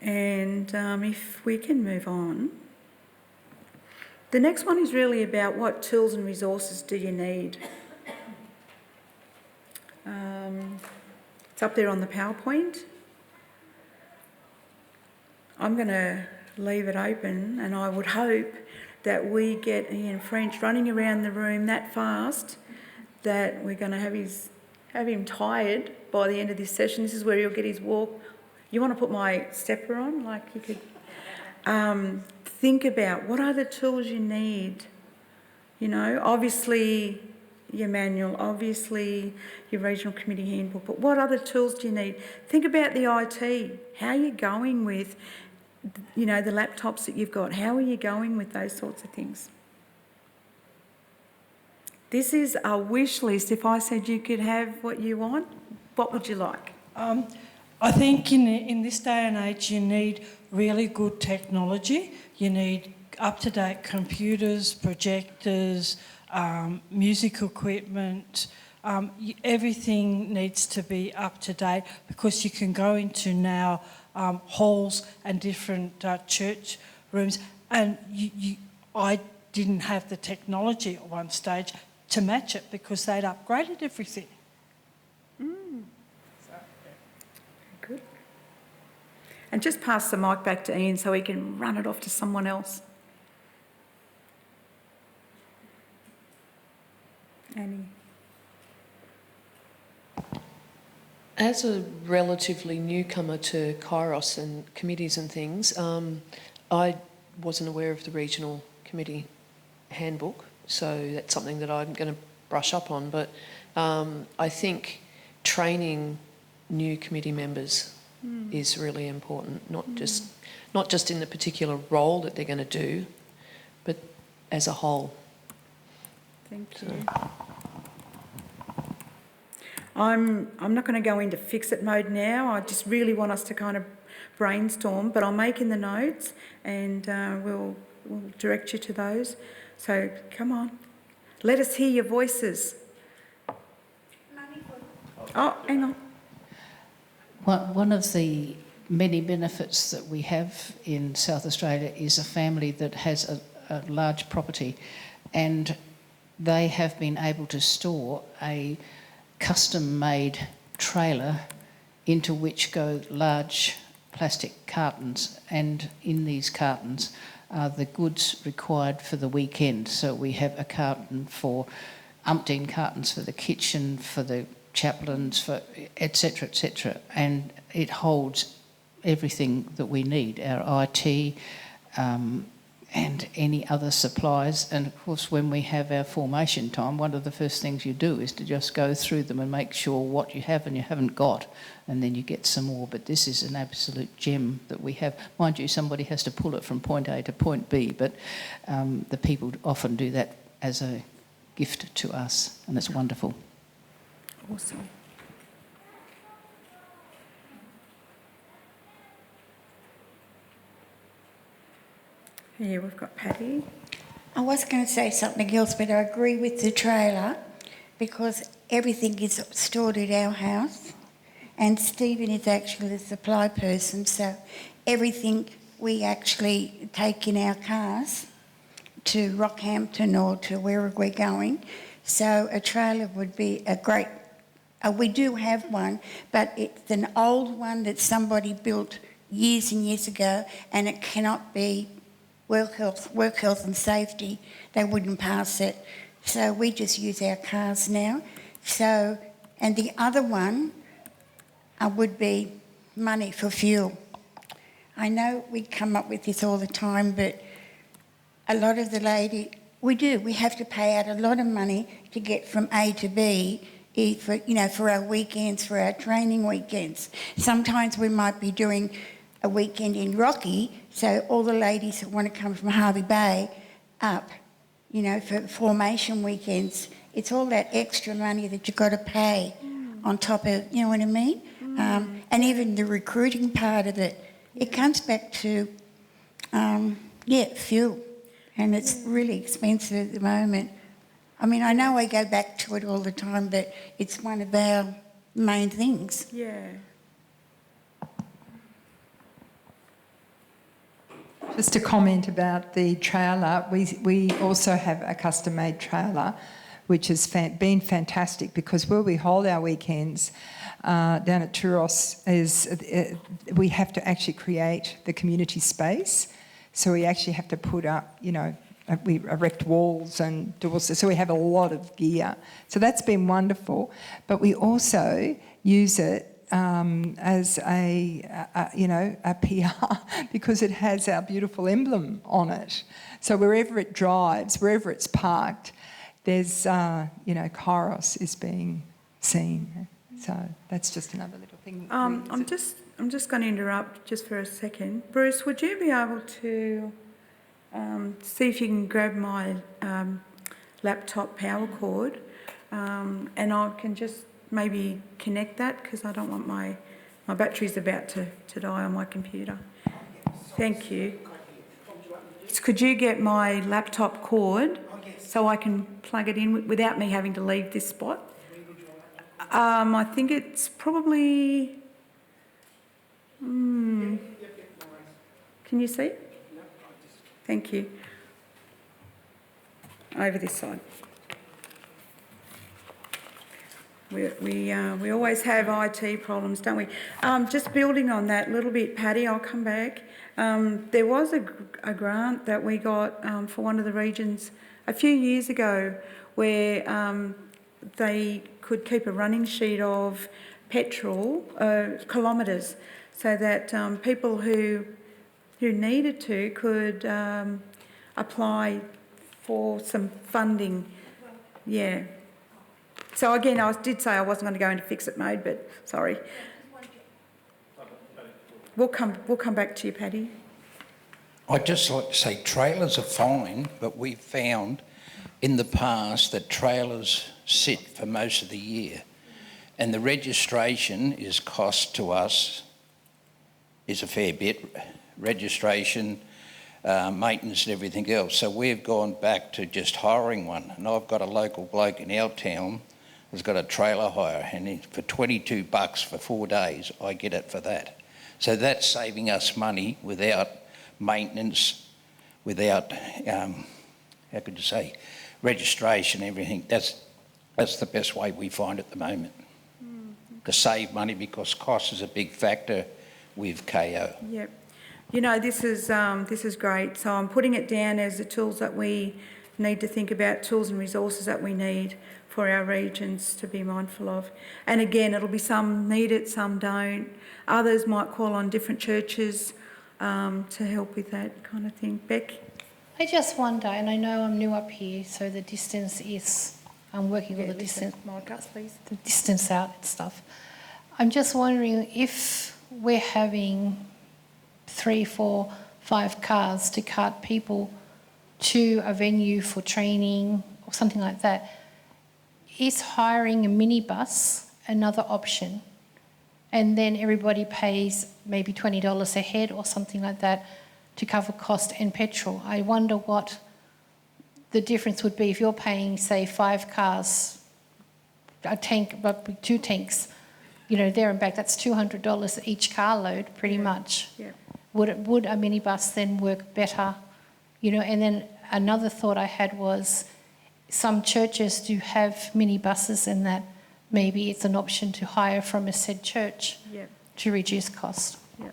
And if we can move on. The next one is really about what tools and resources do you need. It's up there on the PowerPoint. I'm going to leave it open, and I would hope that we get Ian French running around the room that fast that we're going to have him tired by the end of this session. This is where he'll get his walk. You want to put my stepper on? Like you could think about what are the tools you need. You know, obviously your manual, obviously your regional committee handbook, but what other tools do you need? Think about the IT. How are you going with, you know, the laptops that you've got? How are you going with those sorts of things? This is a wish list. If I said you could have what you want, what would you like? I think in this day and age you need really good technology. You need up-to-date computers, projectors, music equipment. Everything needs to be up-to-date because you can go into now halls and different church rooms, and I didn't have the technology at one stage to match it because they'd upgraded everything. Good. And just pass the mic back to Ian so he can run it off to someone else. Annie. As a relatively newcomer to Kairos and committees and things, I wasn't aware of the regional committee handbook, so that's something that I'm going to brush up on. But I think training new committee members is really important, not just in the particular role that they're going to do, but as a whole. Thank you. I'm not going to go into fix-it mode now. I just really want us to kind of brainstorm, but I'll make in the notes and we'll direct you to those. So come on, let us hear your voices. Oh, hang on. One of the many benefits that we have in South Australia is a family that has a large property, and they have been able to store a custom-made trailer into which go large plastic cartons, and in these cartons are the goods required for the weekend. So we have a carton for umpteen cartons for the kitchen, for the chaplains, for etc., and it holds everything that we need, our IT and any other supplies. And of course, when we have our formation time, one of the first things you do is to just go through them and make sure what you have and you haven't got, and then you get some more. But this is an absolute gem that we have. Mind you, somebody has to pull it from point A to point B, but the people often do that as a gift to us, and it's wonderful. Awesome. Here we've got Patty. I was going to say something else, but I agree with the trailer because everything is stored at our house, and Stephen is actually the supply person, so everything we actually take in our cars to Rockhampton or to wherever we're going. So a trailer would be a great... we do have one, but it's an old one that somebody built years and years ago, and it cannot be work health and safety. They wouldn't pass it. So we just use our cars now. So, and the other one would be money for fuel. I know we come up with this all the time, but a lot of the we have to pay out a lot of money to get from A to B, for our weekends, for our training weekends. Sometimes we might be doing a weekend in Rocky, so all the ladies that want to come from Harvey Bay up, for formation weekends, it's all that extra money that you've got to pay on top of, you know what I mean? And even the recruiting part of it, it comes back to, fuel, and it's really expensive at the moment. I mean, I know I go back to it all the time, but it's one of our main things. Yeah. Just a comment about the trailer. We also have a custom-made trailer, which has been fantastic, because where we hold our weekends down at Turos is we have to actually create the community space. So we actually have to put up, we erect walls and doors. So we have a lot of gear. So that's been wonderful. But we also use it as a PR because it has our beautiful emblem on it. So wherever it drives, wherever it's parked, there's, Kairos is being seen. So that's just another little thing. I'm just going to interrupt just for a second. Bruce, would you be able to see if you can grab my laptop power cord, and I can just maybe connect that, because I don't want my battery's about to die on my computer. Thank you. Could you get my laptop cord so I can plug it in without me having to leave this spot? I think it's probably... Can you see it? Thank you. Over this side. We always have IT problems, don't we? Just building on that a little bit, Patty, I'll come back. There was a grant that we got for one of the regions a few years ago where they could keep a running sheet of petrol kilometres, so that people who needed to could apply for some funding. Yeah. So again, I did say I wasn't going to go into fix-it mode, but sorry. We'll come back to you, Paddy. I'd just like to say trailers are fine, but we've found in the past that trailers sit for most of the year, and the registration is cost to us is a fair bit. Registration, maintenance and everything else. So we've gone back to just hiring one. And I've got a local bloke in our town who's got a trailer hire, and for $22 for 4 days, I get it for that. So that's saving us money without maintenance, without, how could you say, registration, everything. That's the best way we find at the moment. To save money, because cost is a big factor with KO. Yep. This is great. So I'm putting it down as the tools that we need to think about, tools and resources that we need for our regions to be mindful of. And again, it'll be some need it, some don't. Others might call on different churches to help with that kind of thing. Beck? I just wonder, and I know I'm new up here, so the distance is, I'm working with the distance, please. the distance out and stuff. I'm just wondering if we're having 3, 4, 5 cars to cart people to a venue for training or something like that, is hiring a minibus another option? And then everybody pays maybe $20 a head or something like that to cover cost and petrol. I wonder what the difference would be if you're paying, say, 5 cars, a tank, 2 tanks, there and back. That's $200 each car load, pretty much. Yeah. Would a minibus then work better? And then another thought I had was some churches do have minibuses, and that maybe it's an option to hire from a said church to reduce cost. Yeah.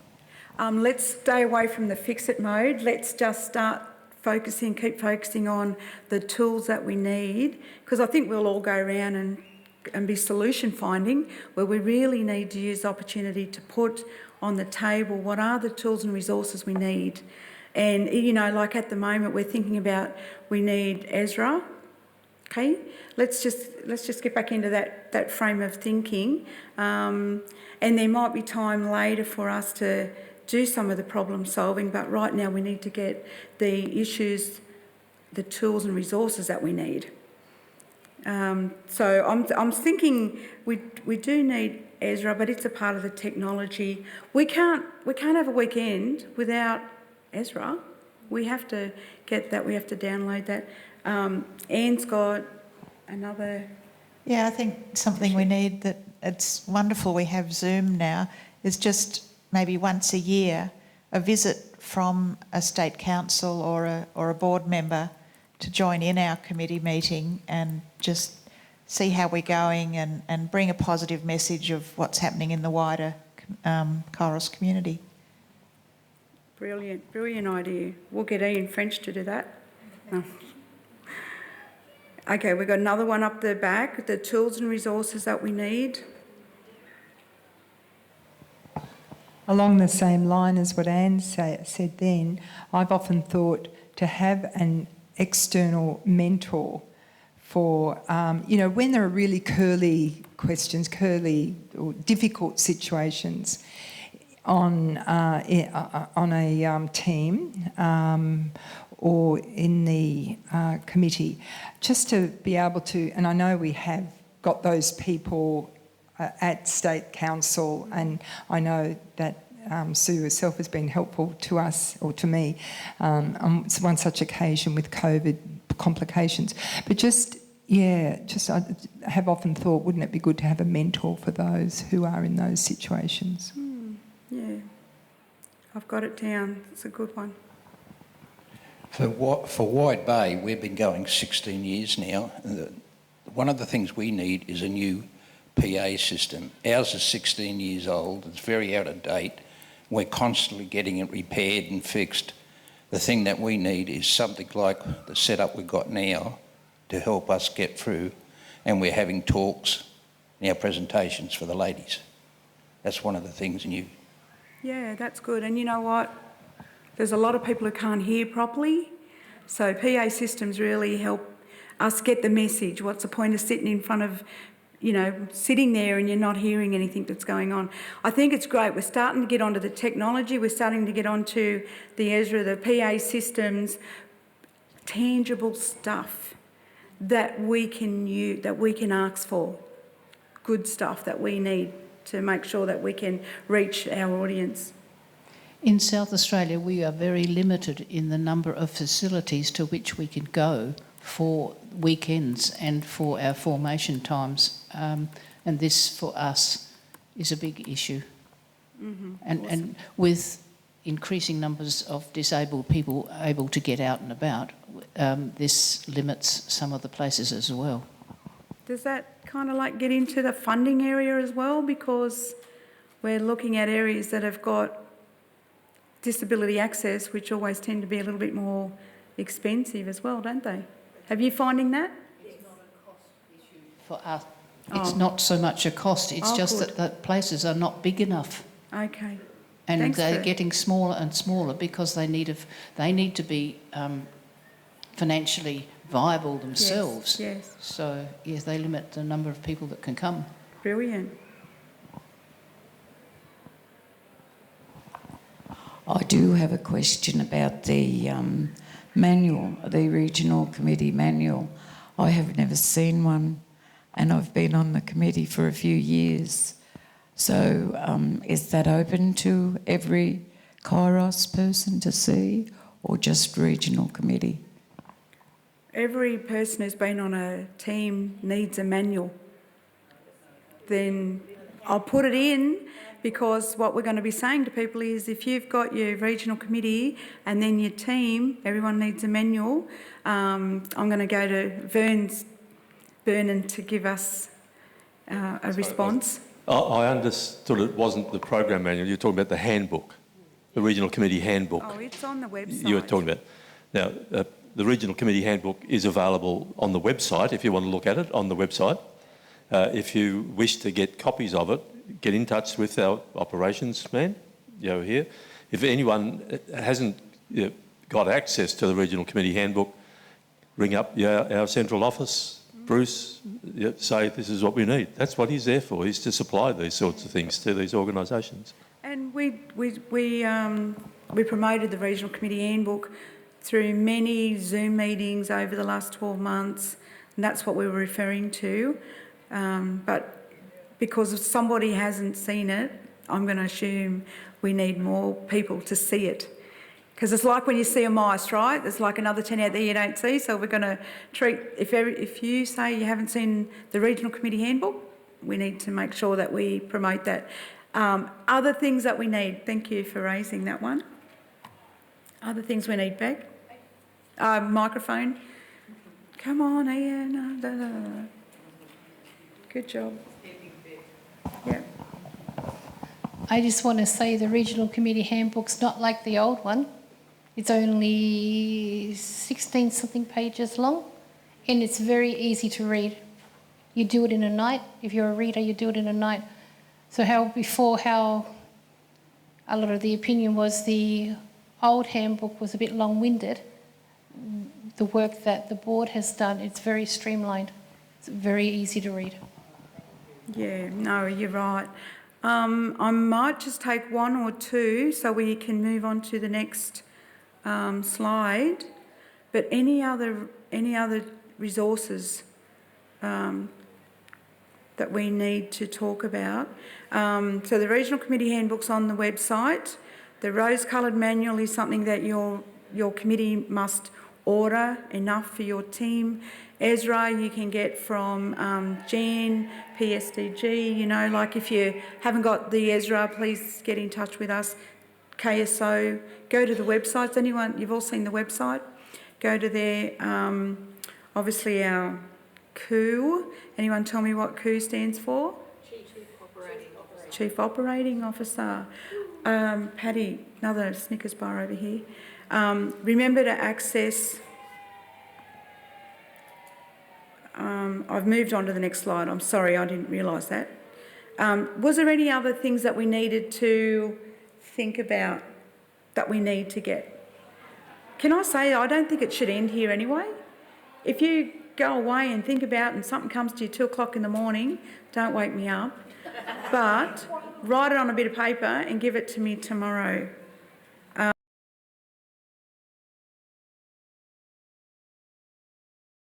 Let's stay away from the fix-it mode. Let's just start keep focusing on the tools that we need, because I think we'll all go around and be solution finding, where we really need to use the opportunity to put on the table what are the tools and resources we need. And, like at the moment we're thinking about we need Ezra. Okay, let's just get back into that frame of thinking, and there might be time later for us to do some of the problem solving, but right now we need to get the issues, the tools and resources that we need. So I'm thinking we do need Ezra, but it's a part of the technology. We can't have a weekend without Ezra. We have to get that. We have to download that. Anne's got another... Yeah, I think something we need, that it's wonderful we have Zoom now, is just maybe once a year a visit from a state council or a board member to join in our committee meeting and just see how we're going and bring a positive message of what's happening in the wider Kairos community. Brilliant, brilliant idea. We'll get Ian French to do that. No. Okay, we've got another one up the back, the tools and resources that we need. Along the same line as what Anne said then, I've often thought to have an external mentor for, when there are really curly questions, curly or difficult situations on a team or in the committee, just to be able to, and I know we have got those people at State Council, and I know that Sue herself has been helpful to us, or to me, on one such occasion with COVID complications. But I have often thought, wouldn't it be good to have a mentor for those who are in those situations? Yeah, I've got it down. It's a good one. For Wide Bay, we've been going 16 years now. One of the things we need is a new PA system. Ours is 16 years old. It's very out of date. We're constantly getting it repaired and fixed. The thing that we need is something like the setup we've got now to help us get through, and we're having talks in our presentations for the ladies. That's one of the things new. Yeah, that's good. And you know what? There's a lot of people who can't hear properly, so PA systems really help us get the message. What's the point of sitting in front of, sitting there and you're not hearing anything that's going on? I think it's great. We're starting to get onto the technology. We're starting to get onto the Ezra, the PA systems, tangible stuff that we can use, that we can ask for, good stuff that we need to make sure that we can reach our audience. In South Australia, we are very limited in the number of facilities to which we can go for weekends and for our formation times. And this, for us, is a big issue. Mm-hmm. And with increasing numbers of disabled people able to get out and about, this limits some of the places as well. Does that kind of like get into the funding area as well? Because we're looking at areas that have got disability access, which always tend to be a little bit more expensive as well, don't they? Have you finding that? It's not a cost issue for us. It's not so much a cost, it's just good. that the places are not big enough. Okay. And Thanks they're for- getting smaller and smaller because they need to be financially viable themselves. Yes. So, yes, they limit the number of people that can come. Brilliant. I do have a question about the manual, the regional committee manual. I have never seen one, and I've been on the committee for a few years. So is that open to every Kairos person to see, or just regional committee? Every person who's been on a team needs a manual. Then I'll put it in, because what we're going to be saying to people is if you've got your regional committee and then your team, everyone needs a manual. I'm going to go to Vernon to give us a response. I understood it wasn't the program manual. You're talking about the handbook, the regional committee handbook. Oh, it's on the website. You were talking about. Now, the regional committee handbook is available on the website if you want to look at it on the website. If you wish to get copies of it, get in touch with our operations man, here. If anyone hasn't got access to the regional committee handbook, ring up our central office, Bruce, say this is what we need. That's what he's there for. He's to supply these sorts of things to these organisations. And we promoted the regional committee handbook through many Zoom meetings over the last 12 months, and that's what we were referring to. But because if somebody hasn't seen it, I'm going to assume we need more people to see it. Because it's like when you see a mice, right? There's like another 10 out there you don't see, so we're going to treat... If you say you haven't seen the regional committee handbook, we need to make sure that we promote that. Other things that we need, thank you for raising that one. Other things we need back? Microphone. Come on, Ian. Good job. Yeah. I just want to say the regional committee handbook's not like the old one. It's only 16 something pages long, and it's very easy to read. You do it in a night. If you're a reader, you do it in a night. So how a lot of the opinion was the old handbook was a bit long-winded. The work that the board has done, it's very streamlined. It's very easy to read. Yeah, no, you're right. I might just take one or two so we can move on to the next slide. But any other resources that we need to talk about? So the regional committee handbook's on the website. The rose-coloured manual is something that your committee must order, enough for your team. Ezra you can get from Jan, PSDG, you know, like if you haven't got the Ezra, please get in touch with us. KSO, go to the websites. Anyone, you've all seen the website? Go to there. Obviously our COO. Anyone tell me what COO stands for? Chief Operating Officer. Patty, another Snickers bar over here. Remember to access... I've moved on to the next slide. I'm sorry, I didn't realise that. Was there any other things that we needed to think about that we need to get? Can I say, I don't think it should end here anyway. If you go away and think about and something comes to you 2 o'clock in the morning, don't wake me up. But write it on a bit of paper and give it to me tomorrow.